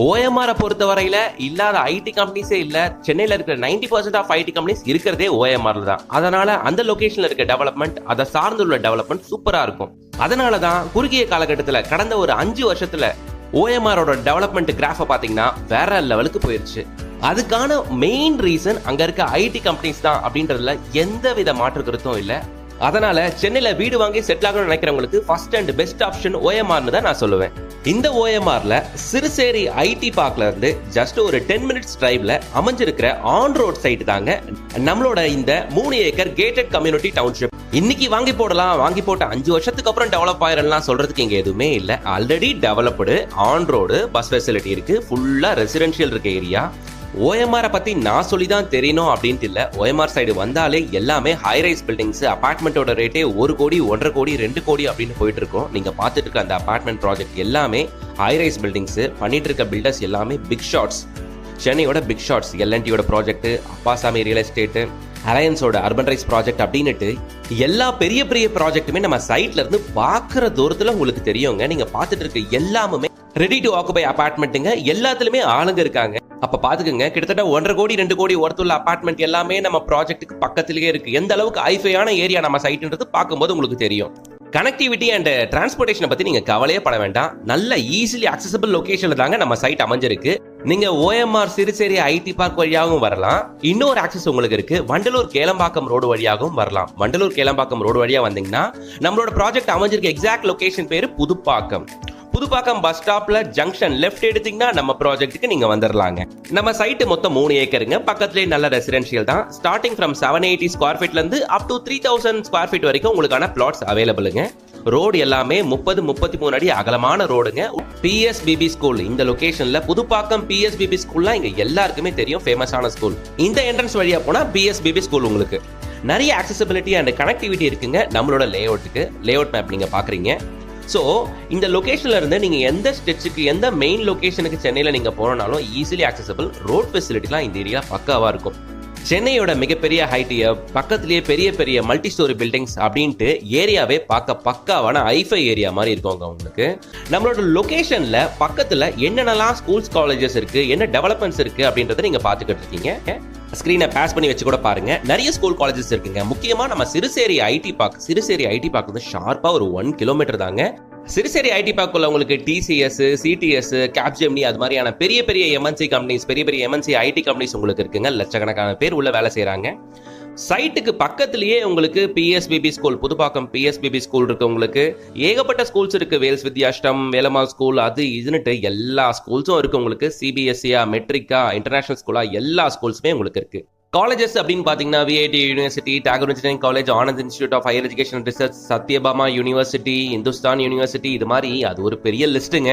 OMR பொறுத்த வரையில இல்லாத ஐடி கம்பெனிஸே இல்ல. சென்னையில இருக்கிற 90% ஆஃப் ஐடி கம்பெனிஸ் இருக்கிறதே OMRல தான். அதனால அந்த லொகேஷன்ல இருக்க டெவலப்மெண்ட், அதை சார்ந்துள்ள டெவலப்மெண்ட் சூப்பரா இருக்கும். அதனால தான் குறுகிய காலகட்டத்தில் கடந்த ஒரு 5 வருஷத்துல OMRோட டெவலப்மெண்ட் கிராஃபை பாத்தீங்கன்னா வேற லெவலுக்கு போயிருச்சு. அதுக்கான மெயின் ரீசன் அங்க இருக்க ஐடி கம்பெனிஸ் தான் அப்படின்றதுல எந்த வித மாற்று கருத்தும் இல்ல. அதனால சென்னையில வீடு வாங்கி செட்டில் ஆகணும்னு நினைக்கிறவங்களுக்கு ஃபர்ஸ்ட் அண்ட் பெஸ்ட் ஆப்ஷன் OMRனு தான் நான் சொல்லுவேன். இந்த OMRல சிறுசேரி ஐடி பார்க்ல இருந்து ஜஸ்ட் ஒரு 10 மினிட்ஸ் டிரைவ்ல அமைஞ்சிருக்கிற ஆன் ரோட் சைட் தாங்க நம்மளோட இந்த 3 ஏக்கர் கேட்டட் கம்யூனிட்டி டவுன்ஷிப். இன்னைக்கு வாங்கி போடலாம், வாங்கி போட்ட 5 வருஷத்துக்கு அப்புறம் டெவலப் ஆயிரலாம் சொல்றதுக்கு இங்க எதுவுமே இல்ல. Already developed on road bus facility இருக்கு, ஃபுல்லா ரெசிடென்ஷியல் இருக்க ஏரியா. OMR பத்தி நான் சொல்லி தான் தெரியணும் அப்படின்ட்டு இல்ல. OMR சைடு வந்தாலே எல்லாமே ஹை ரைஸ் பில்டிங்ஸ், அபார்ட்மெண்ட்டோட ரேட்டே 1 கோடி 1.5 கோடி 2 கோடி அப்படின்னு போயிட்டு இருக்கோம். நீங்க பார்த்துட்டு இருக்க அந்த அபார்ட்மெண்ட் ப்ராஜெக்ட் எல்லாமே ஹை ரைஸ் பில்டிங்ஸ். பண்ணிட்டு இருக்க பில்டர்ஸ் எல்லாமே பிக் ஷாட்ஸ். சென்னையோட பிக் ஷாட்ஸ், LNTயோட ப்ராஜெக்ட், அப்பாசாமி ரியல் எஸ்டேட், அலையன்ஸோட அர்பன் ரைஸ் ப்ராஜெக்ட் அப்படின்னுட்டு எல்லா பெரிய பெரிய ப்ராஜெக்ட்டுமே நம்ம சைட்ல இருந்து பார்க்குற தூரத்துல உங்களுக்கு தெரியுங்க. நீங்க பார்த்துட்டு இருக்க எல்லாமே ரெடி டு ஆக்குபை அபார்ட்மெண்ட்டுங்க. எல்லாத்துலயுமே ஆளுங்க இருக்காங்க. அப்ப பாத்துக்கங்க, கிட்டத்தட்ட 1.5 கோடி 2 கோடி ஒர்த்துள்ள அபார்ட்மெண்ட் எல்லாமே நம்ம ப்ராஜெக்ட்டுக்கு பக்கத்திலேயே இருக்கு. எந்த அளவுக்கு ஹைஃபையான ஏரியா நம்ம சைட்ன்றது பார்க்கும்போது உங்களுக்கு தெரியும். கனெக்டிவிட்டி அண்ட் டிரான்ஸ்போர்டேஷனை பத்தி நீங்க கவலையே பட வேண்டாம். நல்ல ஈஸிலி அக்சசபிள் லொகேஷன்ல தாங்க நம்ம சைட் அமைஞ்சிருக்கு. நீங்க OMR சிறுசேரி ஐடி பார்க் வழியாகவும் வரலாம். இன்னொரு ஆக்சஸ் உங்களுக்கு இருக்கு, வண்டலூர் கேளம்பாக்கம் ரோடு வழியாகவும் வரலாம். வண்டலூர் கேளம்பாக்கம் ரோடு வழியா வந்தீங்கன்னா நம்மளோட ப்ராஜெக்ட் அமைஞ்சிருக்க எக்ஸாக்ட் லொகேஷன் பேரு புதுப்பாக்கம். புதுப்பாக்கம் பஸ் ஸ்டாப்ல ஜங்ஷன் லெஃப்ட் எடுத்தீங்கன்னா நம்ம ப்ராஜெக்ட்டுக்கு நீங்க வந்துடலாங்க. நம்ம சைட் மொத்தம் 3 ஏக்கருங்க. பக்கத்துலேயே நல்ல ரெசிடென்ஷியல் தான். ஸ்டார்டிங் ஃப்ரம் 780 ஸ்கொயர் ஃபீட்ல இருந்து அப் டு 3000 ஸ்கொயர் ஃபீட் வரைக்கும் உங்களுக்கான பிளாட்ஸ் அவைலபிளுங்க. ரோடு எல்லாமே 30-33 அடி அகலமான ரோடுங்க. PSBB ஸ்கூல் இந்த லொகேஷன்ல, புதுப்பாக்கம் PSBB ஸ்கூல்லாம் இங்க எல்லாருக்குமே தெரியும், ஃபேமஸான ஸ்கூல். இந்த என்ட்ரன்ஸ் வழியா போனா PSBB ஸ்கூல் உங்களுக்கு நிறைய அக்சசிபிலிட்டி அண்ட் கனெக்டிவிட்டி இருக்குங்க. நம்மளோட லேஅவுட்டுக்கு லேஅவுட் மேப் நீங்க பாக்குறீங்க. ஸோ இந்த லொகேஷன்ல இருந்து நீங்க எந்த ஸ்டெச்சுக்கு, எந்த மெயின் லொகேஷனுக்கு சென்னையில நீங்க போனாலும் ஈஸிலி அக்சசபிள். ரோட் ஃபெசிலிட்டிலாம் இந்த ஏரியா பக்காவா இருக்கும். சென்னையோட மிகப்பெரிய ஹைட்டிய பக்கத்திலேயே பெரிய பெரிய மல்டி ஸ்டோரி பில்டிங்ஸ் அப்படின்ட்டு ஏரியாவே பார்க்க பக்காவான ஐஃபை ஏரியா மாதிரி இருக்குங்க உங்களுக்கு. நம்மளோட லொகேஷன்ல பக்கத்துல என்னென்னலாம் ஸ்கூல்ஸ் காலேஜஸ் இருக்கு, என்ன டெவலப்மெண்ட்ஸ் இருக்கு அப்படின்றத நீங்க பாத்துக்கிட்டு இருக்கீங்க. ஸ்கிரீனை பாஸ் பண்ணி வச்சு கூட பாருங்க. நிறைய ஸ்கூல் காலேஜஸ் இருக்குங்க. முக்கியமா நம்ம சிறுசேரி ஐடி பார்க் வந்து ஷார்ப்பா ஒரு 1 கிலோமீட்டர் தாங்க. சிறுசேரி ஐடி பார்க்குள்ள உங்களுக்கு TCS, CTS, Capgemini அது மாதிரியான பெரிய பெரிய MNC கம்பெனிஸ், பெரிய பெரிய MNC ஐடி கம்பெனிஸ் உங்களுக்கு இருக்குங்க. லட்சக்கணக்கான பேர் உள்ள வேலை செய்யறாங்க. சைட்டுக்கு பக்கத்திலேயே உங்களுக்கு PSBB school, Pudupakkam PSBB school இருக்கு. உங்களுக்கு ஏகப்பட்ட ஸ்கூல்ஸ் இருக்கு. வேல்ஸ் வித்யாஷ்டம், வேலம்மாள் ஸ்கூல், அது இதுன்னுட்டு எல்லா ஸ்கூல்ஸும் இருக்கு உங்களுக்கு. CBSE, மெட்ரிக்கா, இன்டர்நேஷனல் ஸ்கூலா, எல்லா ஸ்கூல்ஸுமே உங்களுக்கு இருக்கு. காலேஜஸ் அப்படின்னு பாத்தீங்கன்னா VIT university, Thakur engineering college, Anand institute of higher education and research, Sathyabama university, Hindustan university, இது மாதிரி அது ஒரு பெரிய லிஸ்ட்டுங்க.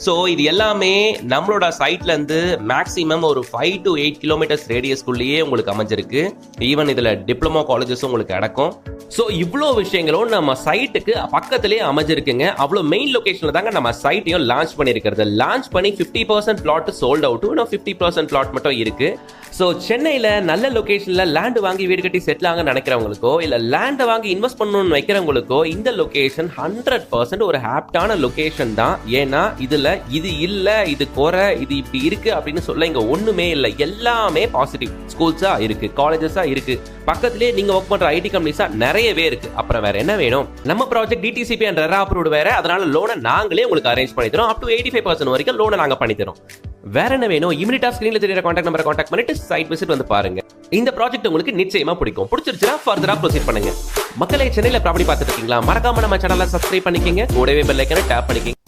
ஸோ இது எல்லாமே நம்மளோட சைட்ல இருந்து மேக்ஸிமம் ஒரு 5 to 8 கிலோமீட்டர்ஸ் ரேடியஸ்குள்ளேயே உங்களுக்கு அமைஞ்சிருக்கு. ஈவன் இதுல டிப்ளமோ காலேஜஸும் உங்களுக்கு அடக்கும். ஸோ இவ்வளோ விஷயங்களும் நம்ம சைட்டுக்கு பக்கத்திலேயே அமைஞ்சிருக்குங்க. அவ்வளோ மெயின் லொகேஷன்ல தாங்க நம்ம சைட்டையும் லான்ச் பண்ணியிருக்கிறது. லான்ச் பண்ணி 50% பிளாட் சோல்ட் அவுட், இன்னும் 50% பிளாட் மட்டும் இருக்கு. ஸோ சென்னையில நல்ல லொகேஷன்ல லேண்ட் வாங்கி வீடு கட்டி செட்டில் ஆக நினைக்கிறவங்களுக்கோ, இல்ல லேண்டை வாங்கி இன்வெஸ்ட் பண்ணணும்னு வைக்கிறவங்களுக்கோ இந்த லொகேஷன் 100% ஒரு ஹாப்டான லொகேஷன் தான். ஏன்னா இதுல இது இல்ல, இது குறை, இது இப்படி இருக்கு அப்படின்னு சொல்ல இங்க ஒண்ணுமே இல்லை. எல்லாமே பாசிட்டிவ். ஸ்கூல்ஸா இருக்கு, காலேஜஸா இருக்கு, பக்கத்திலேயே நீங்க ஒர்க் பண்ற ஐடி கம்பெனிஸா நிறையவே இருக்கு. அப்புறம் வேற என்ன வேணும்? நம்ம project DTCP and RERA approved வேற. அதனால லோனை நாங்களே உங்களுக்கு அரேஞ்ச் பண்ணி தரோம். அப் டு 85% வரைக்கும் லோனை நாங்க பண்ணி தரோம். வேற என்ன வேணும்? இமிடியேட்டா ஸ்கிரீன்ல தெரியற கான்டாக்ட் நம்பரை கான்டாக்ட் பண்ணிட்டு சைட் விசிட் வந்து பாருங்க. இந்த ப்ராஜெக்ட் உங்களுக்கு நிச்சயமா பிடிக்கும். பிடிச்சிருச்சுனா ஃபர்தரா ப்ரோசீட் பண்ணுங்க. மக்களே, சென்னையில ப்ராப்பர்ட்டி பார்த்துட்டு இருக்கீங்களா? மறக்காம நம்ம சேனலை சப்ஸ்கிரைப் பண்ணிக்கங்க. கூடவே பெல் ஐகானை டேப் பண்ணிக்கங்க.